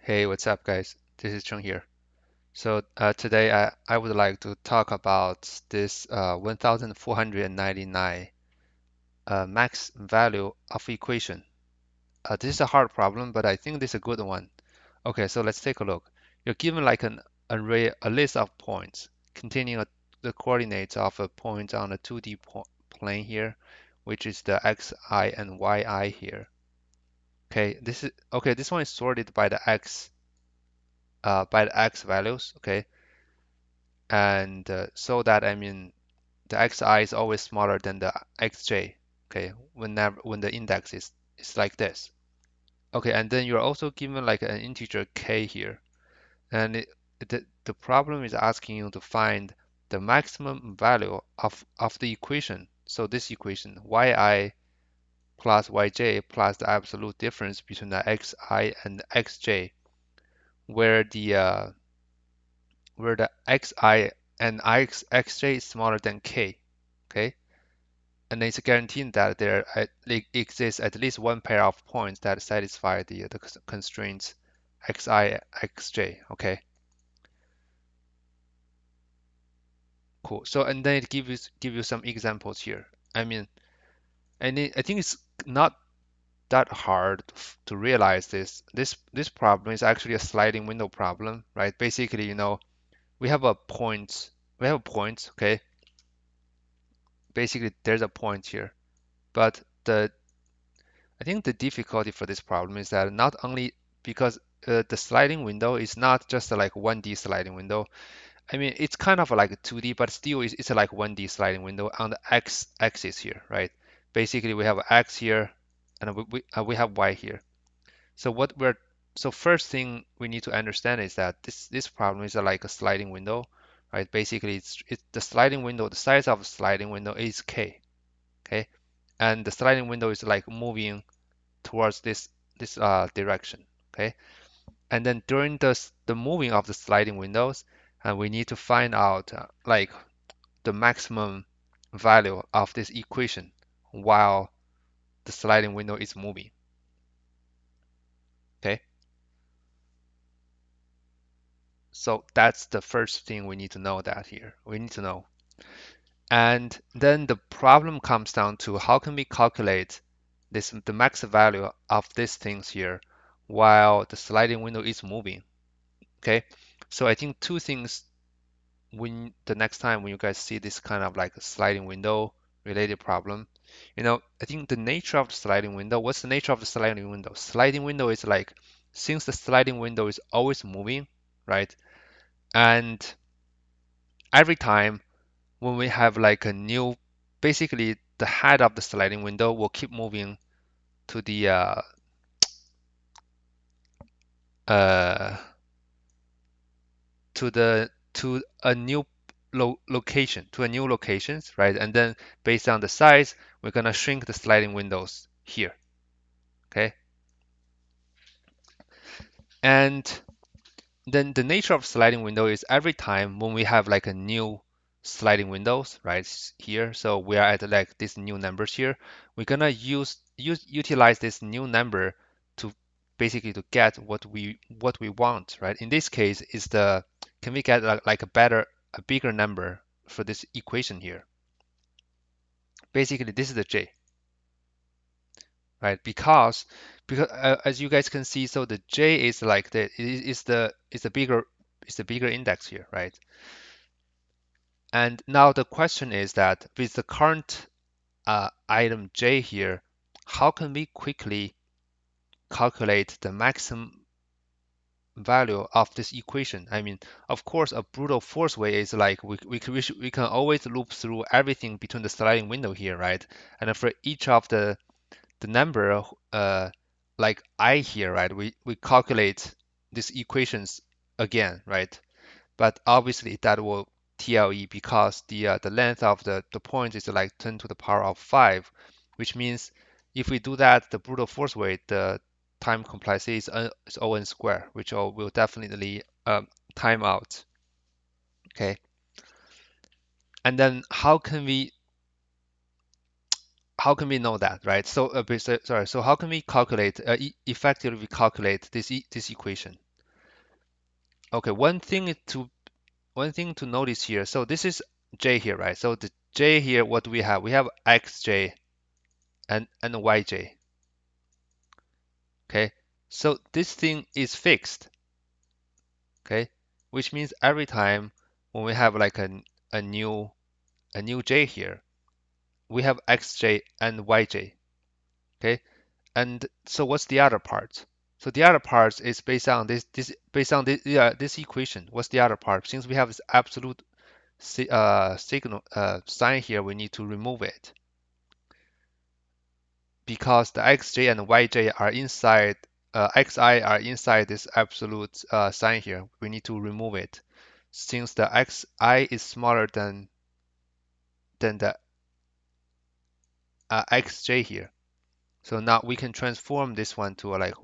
Hey, what's up, guys? This is Chung here. So today I would like to talk about this 1499 max value of equation. This is a hard problem, but I think this is a good one. Okay, so let's take a look. You're given like an array, a list of points containing the coordinates of a point on a 2D plane here, which is the xi and yi here. Okay, this one is sorted by the x values. Okay, and so that I mean the xi is always smaller than the xj. Okay, when the index is like this. Okay, and then you're also given like an integer k here, and the problem is asking you to find the maximum value of the equation. So this equation yi plus yj plus the absolute difference between the xi and the xj, where the xi and xj is smaller than k. Okay, and it's guaranteed that exists at least one pair of points that satisfy the constraints xi, xj. Okay, cool. So and then it give you some examples here. I mean, I think it's not that hard to realize this problem is actually a sliding window problem, right? Basically, we have a point, okay? Basically, there's a point here, but I think the difficulty for this problem is that not only because the sliding window is not just like 1D sliding window. I mean, it's kind of like a 2D, but still it's like 1D sliding window on the x axis here, right? Basically, we have x here and we have y here. So so first thing we need to understand is that this problem is like a sliding window, right? Basically, it's the sliding window, the size of the sliding window is k, okay? And the sliding window is like moving towards this direction. Okay, and then during the moving of the sliding windows, we need to find out like the maximum value of this equation while the sliding window is moving. Okay, so that's the first thing we need to know that here. We need to know. And then the problem comes down to how can we calculate the max value of these things here while the sliding window is moving. Okay, so I think two things when the next time when you guys see this kind of like a sliding window related problem, I think the nature of the sliding window, what's the nature of the sliding window? Sliding window is like, since the sliding window is always moving, right? And every time when we have like a new, basically the head of the sliding window will keep moving to the uh, to a new location, to a new locations, right? And then based on the size, we're gonna shrink the sliding windows here, okay? And then the nature of sliding window is every time when we have like a new sliding windows, right here, so we are at like these new numbers here, we're gonna utilize this new number to basically to get what we want, right? In this case, is the can we get like a bigger number for this equation here? Basically, this is the j, right? Because as you guys can see, so the j is like is the bigger index here, right? And now the question is that with the current item j here, how can we quickly calculate the maximum value of this equation? I mean, of course, a brute force way is like we can always loop through everything between the sliding window here, right? And for each of the number like I here, right? We calculate these equations again, right? But obviously that will TLE because the length of the point is like 10 to the power of 5, which means if we do that, the brute force rate, the time complexity is O(n) square, which will definitely time out. Okay, and then how can we know that, right? So sorry. So how can we calculate effectively calculate this equation? Okay, one thing to notice here. So this is j here, right? So the j here, what do we have? We have xj and yj. Okay, so this thing is fixed. Okay, which means every time when we have like a new a new j here, we have xj and yj. Okay, and so what's the other part? So the other part is based on this equation. What's the other part? Since we have this absolute signal sign here, we need to remove it because the xj and yj are inside, xi are inside this absolute sign here. We need to remove it since the xi is smaller than the xj here. So now we can transform this one to like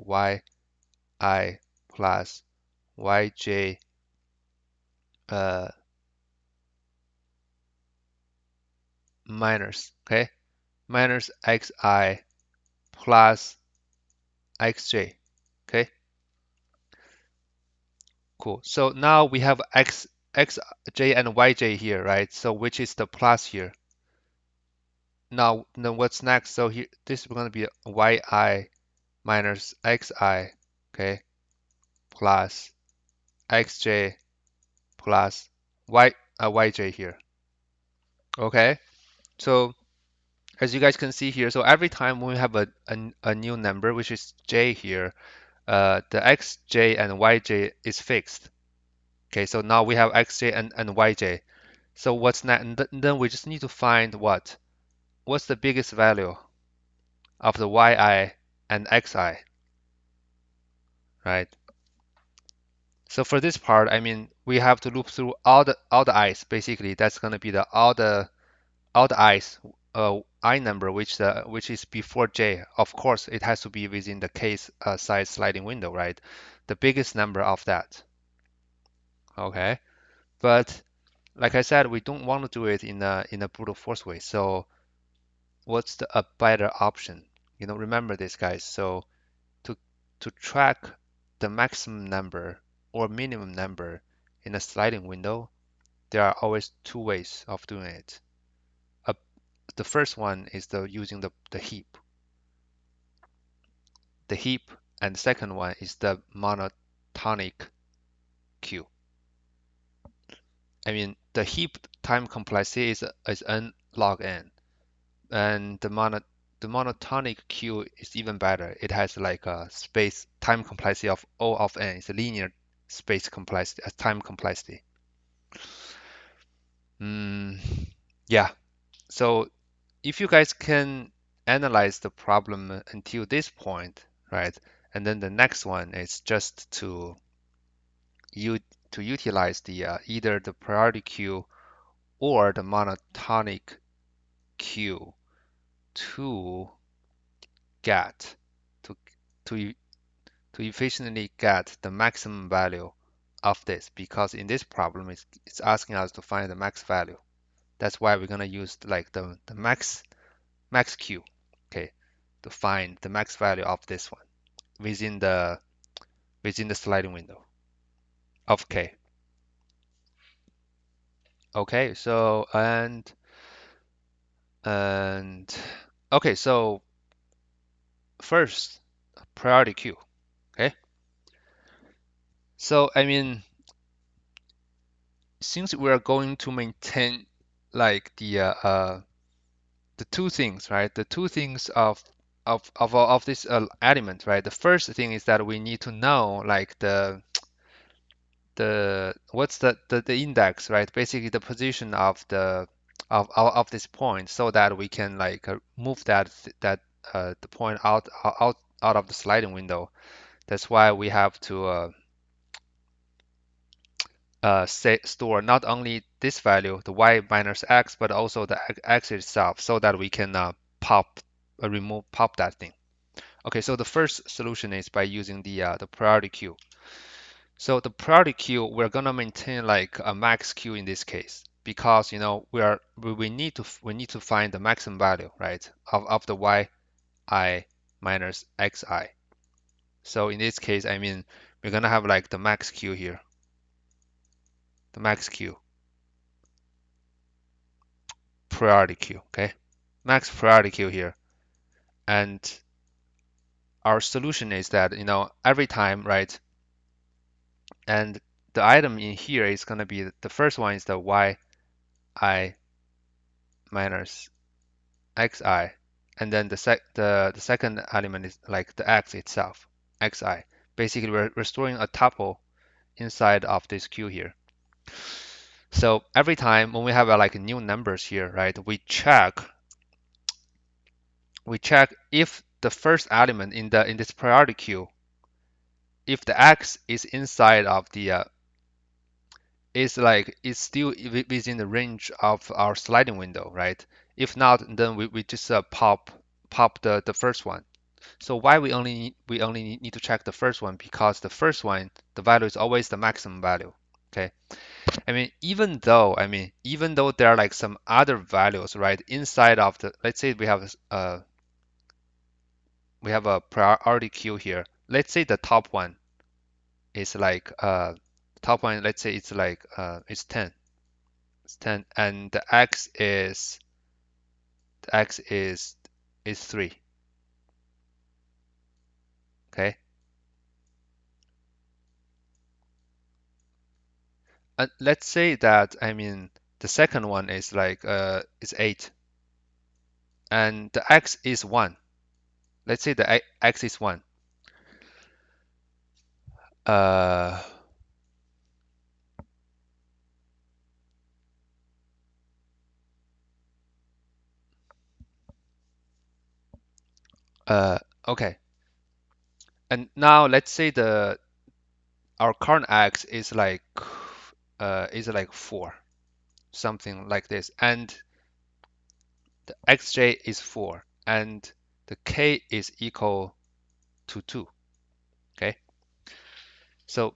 yi plus yj uh, minus xi plus xj. Okay, cool. So now we have xj and yj here, right? So which is the plus here. Now, then what's next? So here, this is going to be yi minus xi, okay, plus xj plus yj here. Okay, so as you guys can see here, so every time we have a new number, which is j here, the xj and yj is fixed. Okay, so now we have xj and yj. So what's next? Then we just need to find what's the biggest value of the yi and xi, right? So for this part, I mean, we have to loop through all the i's. Basically, that's going to be the all the i's I number which is before j. Of course, it has to be within the case size sliding window, right? The biggest number of that. Okay, but like I said, we don't want to do it in a brute force way. So what's a better option? Remember this, guys. So to to track the maximum number or minimum number in a sliding window, there are always two ways of doing it. Uh, the first one is using the heap. The heap, and the second one is the monotonic queue. I mean, the heap time complexity is n log n, and the monotonic queue is even better. It has like a space time complexity of O of n. It's a linear space complexity, time complexity. Mm, yeah. So if you guys can analyze the problem until this point, right? And then the next one is just you to utilize either the priority queue or the monotonic queue to get to to to efficiently get the maximum value of this, because in this problem it's asking us to find the max value. That's why we're gonna use like the max queue, okay, to find the max value of this one within the sliding window of k. Okay, so and okay, so first priority queue. Okay, so I mean, since we are going to maintain like the two things, right? The two things of this element, right? The first thing is that we need to know like the what's the index, right? Basically the position of this point, so that we can like move the point out of the sliding window. That's why we have to store not only this value, the y minus x, but also the x itself, so that we can pop that thing. Okay, so the first solution is by using the priority queue. So the priority queue, we're gonna maintain like a max queue in this case, because we need to find the maximum value, right, of the yi minus xi. So in this case, I mean, we're gonna have like the max queue here. the max queue, priority queue, okay? Max priority queue here. And our solution is that, every time, right? And the item in here is going to be the first one is the yi minus xi, and then the second element is like the x itself, xi. Basically, we're storing a tuple inside of this queue here. So every time when we have like new numbers here, right, we check if the first element in this priority queue, if the x is inside of the is still within the range of our sliding window, right? If not, then we just pop the first one. So why we only need to check the first one? Because the first one, the value is always the maximum value. Okay. Even though there are like some other values, right, inside of the, let's say we have a priority queue here. Let's say the top one is like top one, let's say it's like it's 10. It's 10 and the x is 3. Okay. And let's say that the second one is like is 8 and the x is 1. Let's say the x is 1. Uh, okay. And now let's say the our current x is like 4, something like this, and the xj is 4, and the k is equal to 2. Okay. So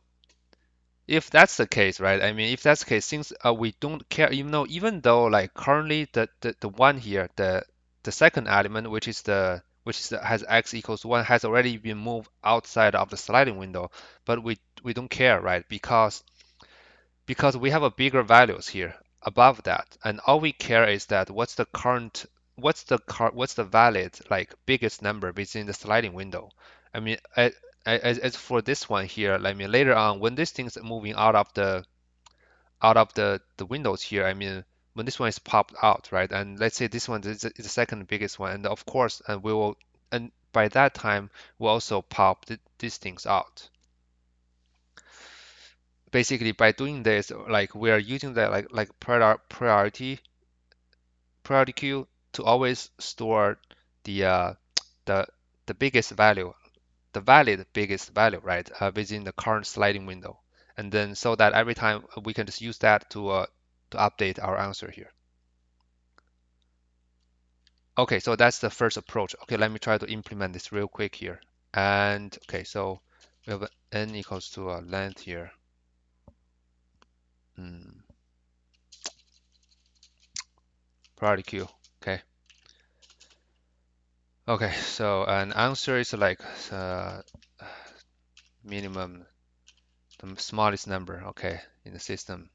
if that's the case, right? If that's the case, since we don't care, even though like currently the one here, the second element, which is has x equals 1, has already been moved outside of the sliding window, but we don't care, right? Because we have a bigger values here above that, and all we care is that what's the valid like biggest number within the sliding window. I mean, as for this one here, later on when this thing's moving out of the windows here, when this one is popped out, right? And let's say this one is the second biggest one, and of course, and by that time we'll also pop these things out. Basically, by doing this, like we are using that like priority queue to always store the the the biggest value, the valid biggest value, right, within the current sliding window, and then so that every time we can just use that to update our answer here. Okay, so that's the first approach. Okay, let me try to implement this real quick here. And okay, so we have n equals to a length here. Hmm. Priority queue. Okay. Okay, so an answer is like minimum, the smallest number, okay, in the system.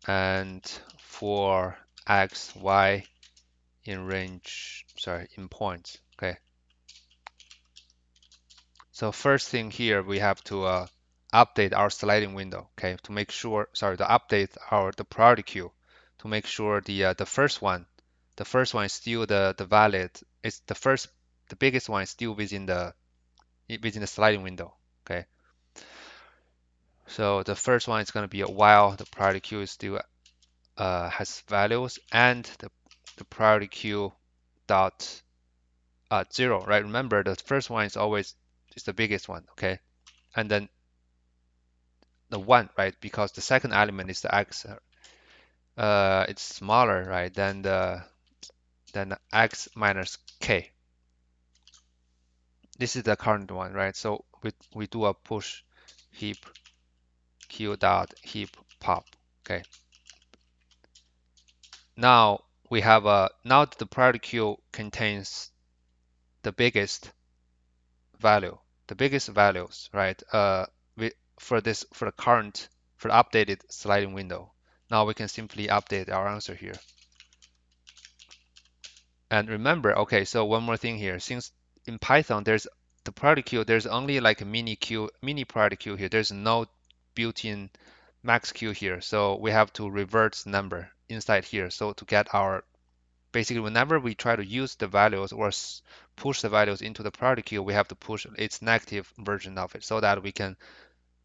And for x, y in range, sorry, in points, okay. So first thing here, we have to update our sliding window, okay, to make sure, sorry, to update the priority queue to make sure the first one is still the valid. It's the biggest one is still within the sliding window, okay. So the first one is going to be a while the priority queue is still has values, and the priority queue dot 0, right? Remember, the first one is always the biggest one, okay? And then the 1, right? Because the second element is the x. It's smaller, right, than the x minus k. This is the current one, right? So we do a push heap q dot heap pop, okay? Now we have now the priority queue contains the biggest value, the biggest values, right? For the current for the updated sliding window. Now we can simply update our answer here. And remember, okay, so one more thing here. Since in Python, there's the priority queue, there's only like a mini priority queue here. There's no built-in max queue here. So we have to revert the number inside here. So to get our, basically whenever we try to use the values or push the values into the priority queue, we have to push its negative version of it so that we can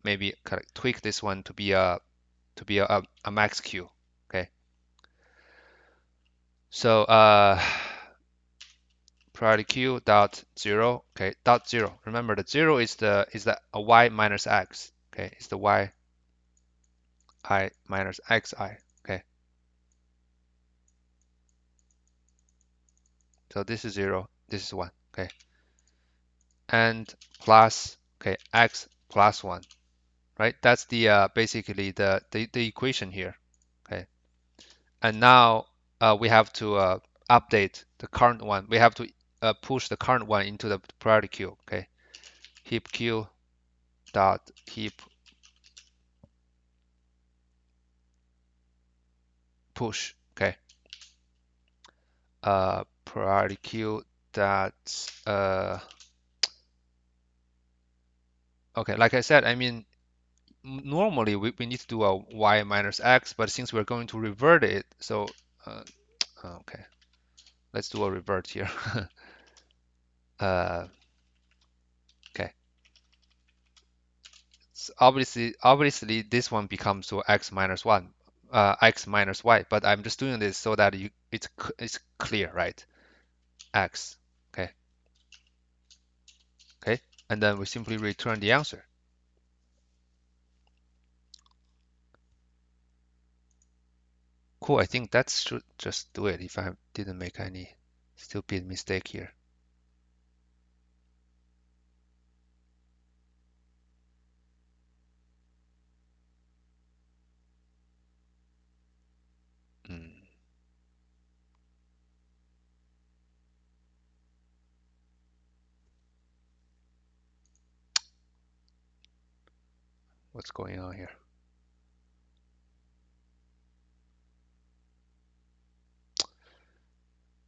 maybe kind of tweak this one to be a max queue. Okay. So priority queue dot zero. Okay, dot zero. Remember the zero is the a y minus x. Okay, it's the y I minus xi. Okay, so this is zero, this is one. Okay, and plus, okay, x plus one. Right, that's the basically the equation here. Okay, and now we have to update the current one. We have to push the current one into the priority queue. Okay, heap queue dot heap push. Okay, priority queue that okay, like I said, I mean normally we need to do a y minus x, but since we're going to revert it, so uh, okay, let's do a revert here. uh, okay, so obviously this one becomes to x minus one, x minus y, but I'm just doing this so that it's clear, right? X, okay, okay, and then we simply return the answer. Cool, I think that should just do it if I didn't make any stupid mistake here. Mm, what's going on here?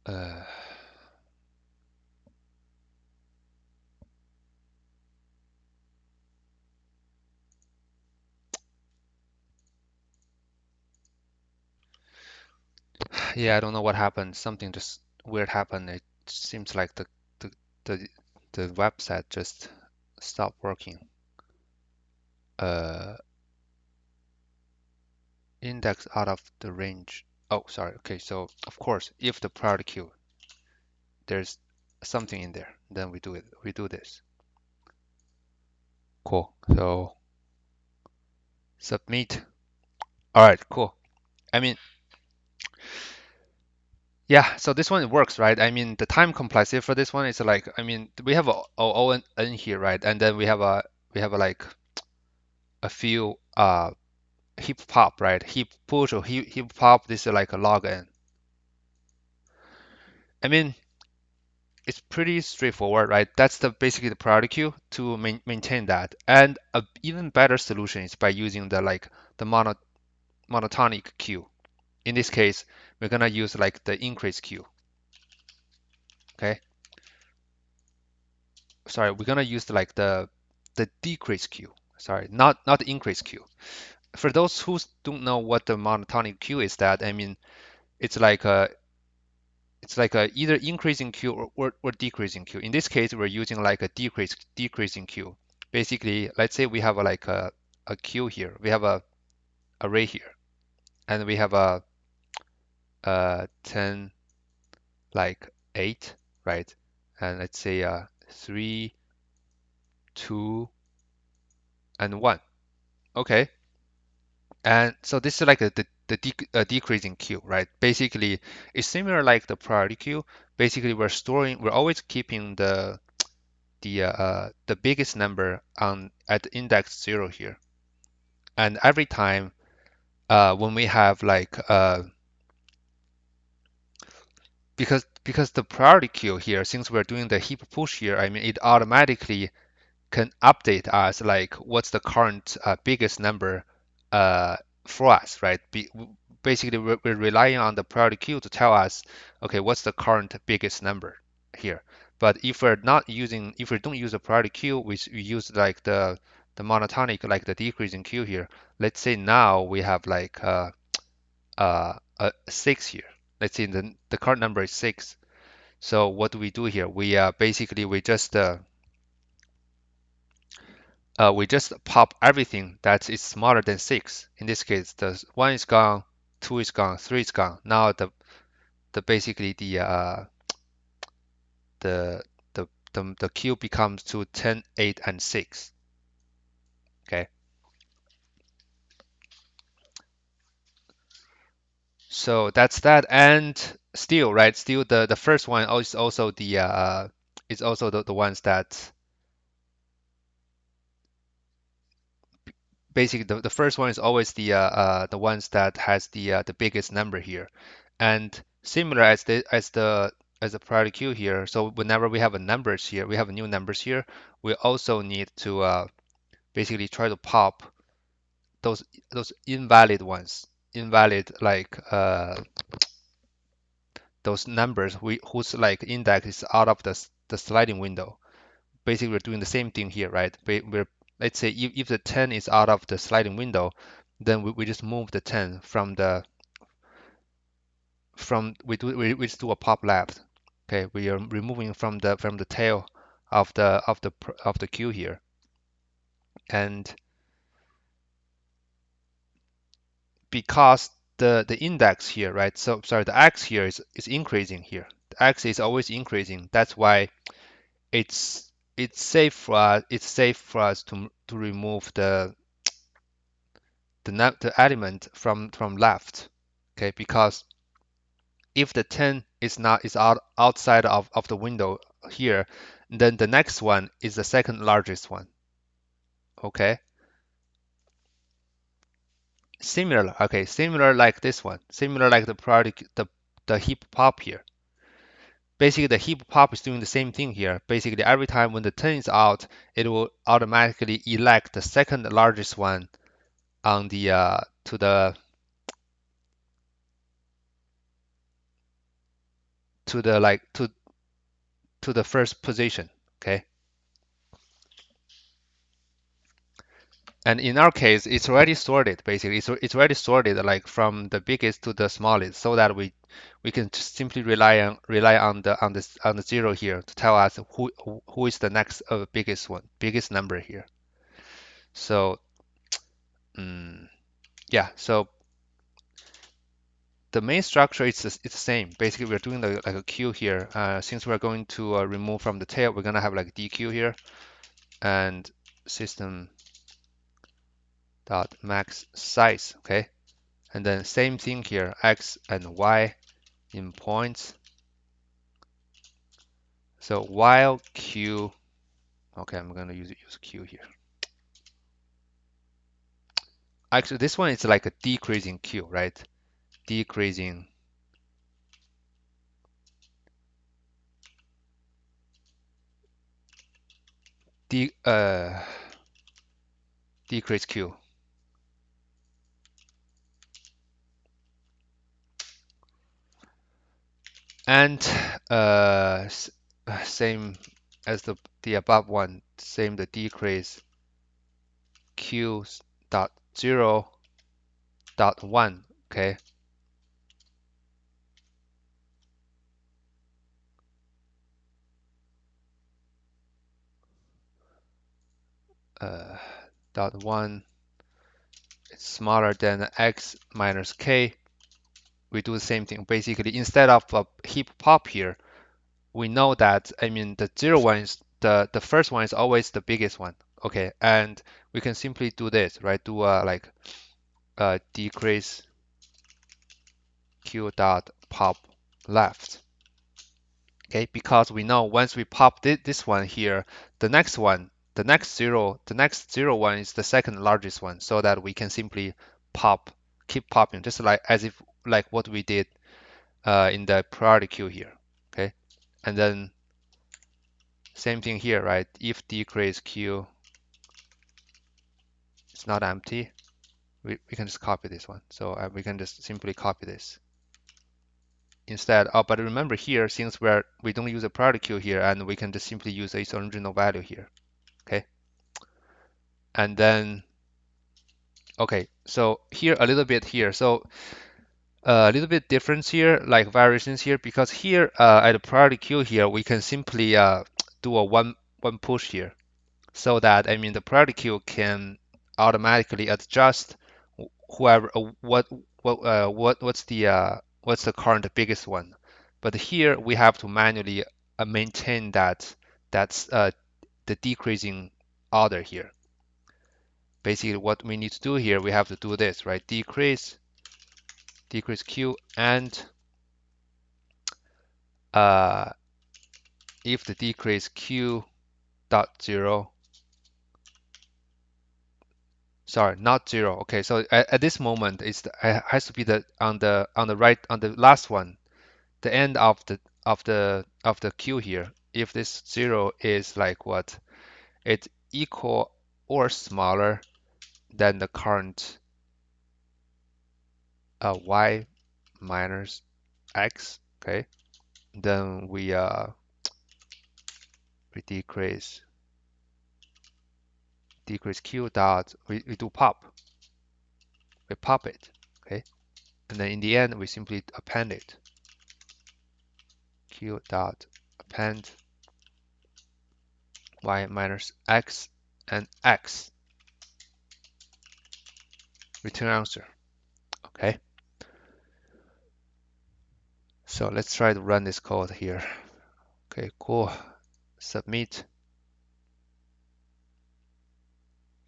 Uh, yeah, I don't know what happened. Something just weird happened. It seems like the the, the website just stopped working. Uh, index out of the range. Oh, sorry. Okay, so of course, if the priority queue there's something in there, then we do it. We do this. Cool. So submit. All right, cool. I mean, yeah, so this one works, right? I mean, the time complexity for this one is like, I mean, we have a O and N here, right? And then we have like a few heap pop, right? Heap push or heap pop. This is like a log N. I mean, it's pretty straightforward, right? That's the basically the priority queue to maintain that. And a even better solution is by using the like the monotonic queue. In this case, we're gonna use like the increase queue. Okay, sorry, we're gonna use like the decrease queue. Sorry, not the increase queue. For those who don't know what the monotonic queue is, that I mean, it's like a either increasing queue or decreasing queue. In this case, we're using like a decreasing queue. Basically, let's say we have like a queue here. We have a array here, and we have a 10 like 8, right? And let's say 3, 2, and 1. Okay. And so this is like the decreasing queue, right? Basically, it's similar like the priority queue. Basically, we're always keeping the biggest number on at index 0 here. And every time when we have like because the priority queue here, since we're doing the heap push here, I mean it automatically can update us like what's the current biggest number uh, for us, right? Basically, we're relying on the priority queue to tell us, okay, what's the current biggest number here. But if we're not using, if we don't use a priority queue, we use like the monotonic, like the decreasing queue here. Let's say now we have like a 6 here. Let's say the current number is 6. So what do we do here? Basically we just pop everything that is smaller than 6. In this case, the 1 is gone, 2 is gone, 3 is gone. Now the basically the the queue becomes to 10, 8, and 6. Okay. So that's that. And still, right? Still the first one is also the ones that basically the first one is always the ones that has the biggest number here, and similar as the priority queue here. So whenever we have a numbers here, we have new numbers here. We also need to basically try to pop those invalid ones, invalid like those numbers whose like index is out of the sliding window. Basically, we're doing the same thing here, right? Let's say if the 10 is out of the sliding window, then we just move the 10 from the from we just do a pop left. Okay, we are removing from the tail of the queue here, and because the index here, right? So sorry, the x here is increasing here. The x is always increasing. That's why it's safe for us to remove the element from left. Okay, because if the 10 is outside of the window here, then the next one is the second largest one. Okay, similar. Okay, similar like this one. Similar like the heap pop here. Basically, the heap pop is doing the same thing here. Basically, every time when the 10 is out, it will automatically elect the second largest one on the to the like to the first position. Okay. And in our case, it's already sorted. Basically, it's already sorted like from the biggest to the smallest, so that we can just simply rely on the zero here to tell us who is the next biggest one, biggest number here. So yeah, so the main structure it's the same. Basically, we're doing like a queue here. Since we're going to remove from the tail, we're gonna have like DQ here and system dot max size. Okay, and then same thing here, x and y in points. So while q, okay, I'm gonna use q here. Actually, this one is like a decreasing q, right? Decreasing de decrease q. And same as the above one, same the decrease q dot 0 dot 1. Okay, uh, dot 1 is smaller than x minus k. We do the same thing. Basically, instead of a heap pop here, we know that, I mean, the zero one is the first one is always the biggest one. Okay, and we can simply do this, right? Do like decrease q dot pop left. Okay, because we know once we pop this one here, the next one, the next zero one is the second largest one, so that we can simply keep popping, just like as if like what we did in the priority queue here. Okay, and then same thing here, right? If decrease q is not empty, we can just copy this one. So we can just simply copy this instead. Oh, but remember here, since we don't use a priority queue here, and we can just simply use its original value here. Okay, and then okay, so here a little bit here. So a little bit difference here, like variations here, because here at the priority queue here, we can simply do a one push here, so that I mean the priority queue can automatically adjust whoever what's the current biggest one. But here we have to manually maintain that's the decreasing order here. Basically, what we need to do here, we have to do this, right? Decrease queue, and uh, if the decrease q dot zero, sorry, not zero. Okay, so at this moment, it has to be on the right, on the last one, the end of the queue here. If this zero is like what, it's equal or smaller than the current y minus x. Okay, then we decrease q dot, we do pop, we pop it. Okay, and then in the end we simply append it, q dot append y minus x and x, return answer. Okay, so let's try to run this code here. Okay, cool. Submit.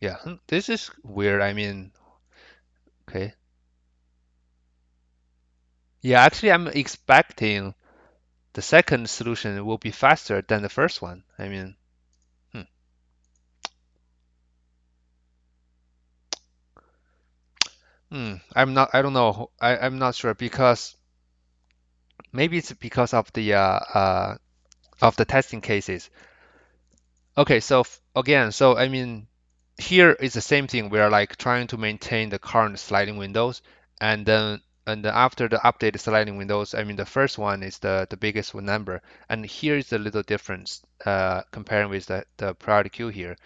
Yeah, this is weird. I mean, okay. Yeah, actually, I'm expecting the second solution will be faster than the first one. I mean, hmm. I don't know. I'm not sure because maybe it's because of the testing cases. Okay, so again, so I mean, here is the same thing. We are like trying to maintain the current sliding windows, and then after the updated sliding windows, I mean, the first one is the biggest number, and here is the little difference comparing with the priority queue here.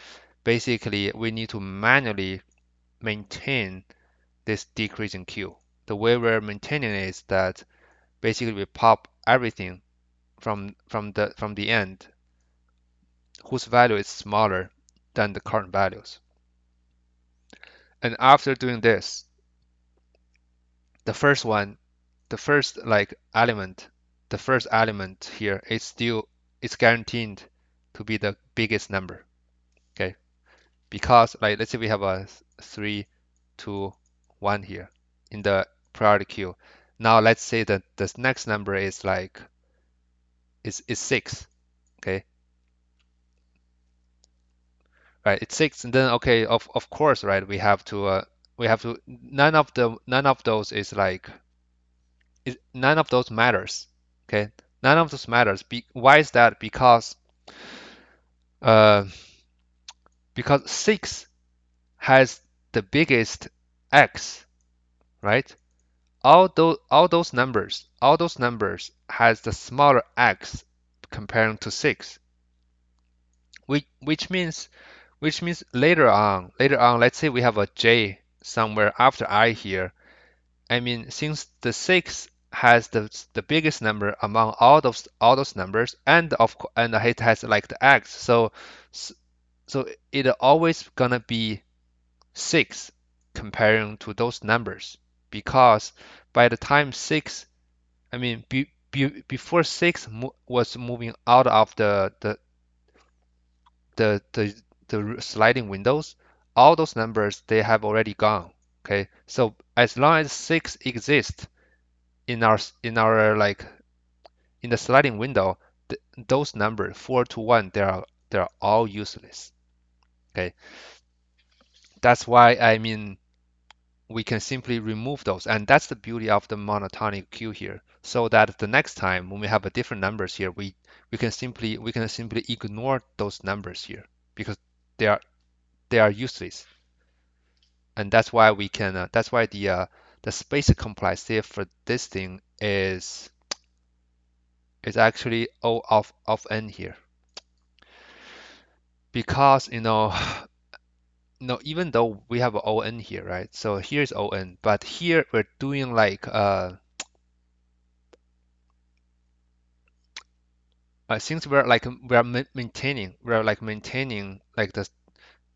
Basically, we need to manually maintain this decreasing queue. The way we're maintaining it is that basically we pop everything from the end whose value is smaller than the current values. And after doing this, the first one, the first like element, the first element here is still, it's guaranteed to be the biggest number. Okay, because like let's say we have a 3, 2, 1 here in the priority queue. Now let's say that this next number is like is 6. Okay, right? It's 6, and then okay, of course, right? We have to none of those is like none of those matters. Okay, none of those matters. Why is that? Uh, because 6 has the biggest x, right? All those numbers has the smaller x comparing to 6, which means later on, let's say we have a j somewhere after I here. I mean, since the 6 has the biggest number among all those numbers, and it has like the x, so it always gonna be 6 comparing to those numbers, because by the time 6, I mean, before 6 was moving out of the the the sliding windows, all those numbers they have already gone. Okay, so as long as 6 exists in our like in the sliding window, those numbers 4 to 1, they're all useless. Okay, that's why I mean we can simply remove those, and that's the beauty of the monotonic queue here. So that the next time when we have a different numbers here, we can simply ignore those numbers here because they are they are useless. and that's why we can that's why the space complexity for this thing is actually O of n here, because even though we have O n here, right? So here's O n, but here we're doing like since we're maintaining like the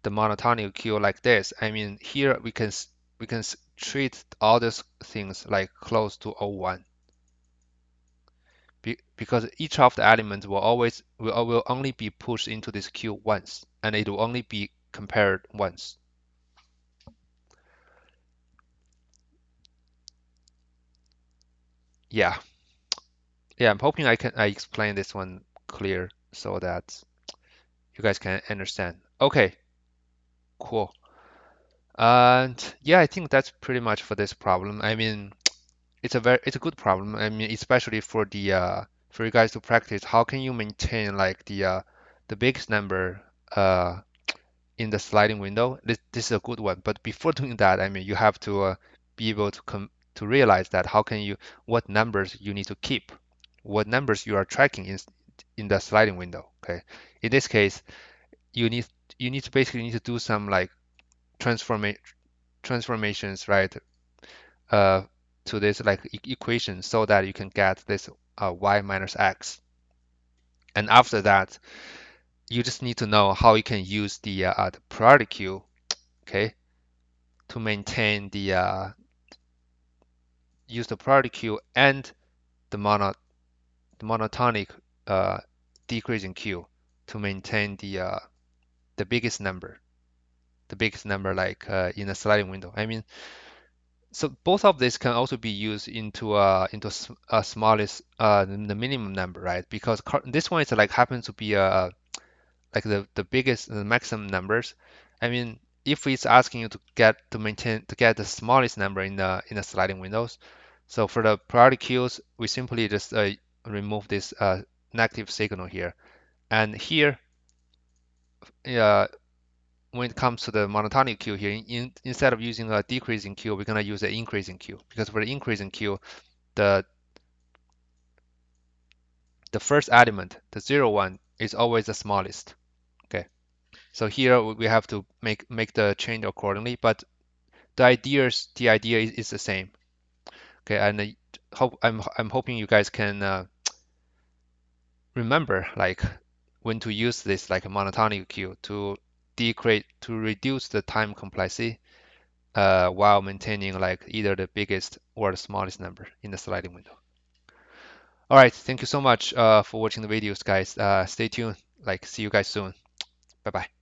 monotonic queue like this. I mean, here we can treat all these things like close to O1, because each of the elements will only be pushed into this queue once, and it will only be compared once. Yeah, yeah. I'm hoping I explain this one clear so that you guys can understand. Okay, cool. And yeah, I think that's pretty much for this problem. I mean, it's a good problem. I mean, especially for you guys to practice. How can you maintain like the biggest number uh in the sliding window? This is a good one. But before doing that, I mean, you have to be able to realize that how can you what numbers you need to keep, what numbers you are tracking in the sliding window. Okay, in this case, you need you need to basically need to do some like transforma transformations, right? uh, to this like equation so that you can get this y minus x. And after that, you just need to know how you can use the priority queue, okay, to maintain use the priority queue and the the monotonic uh, decreasing queue to maintain the biggest number like in a sliding window. I mean, so both of these can also be used into a smallest the minimum number, right? Because this one is like happens to be like the biggest the maximum numbers. I mean, if it's asking you to get the smallest number in the sliding windows, so for the priority queues, we simply just remove this negative signal here. And here, uh, when it comes to the monotonic queue here, instead of using a decreasing queue, we're gonna use an increasing queue, because for the increasing queue, the the first element, the 0, 1, is always the smallest. Okay, so here we have to make the change accordingly, but the idea is the same. Okay, and I'm hoping you guys can remember like when to use this like a monotonic queue to reduce the time complexity while maintaining like either the biggest or the smallest number in the sliding window. All right, thank you so much for watching the videos, guys. Stay tuned. Like, see you guys soon. Bye bye.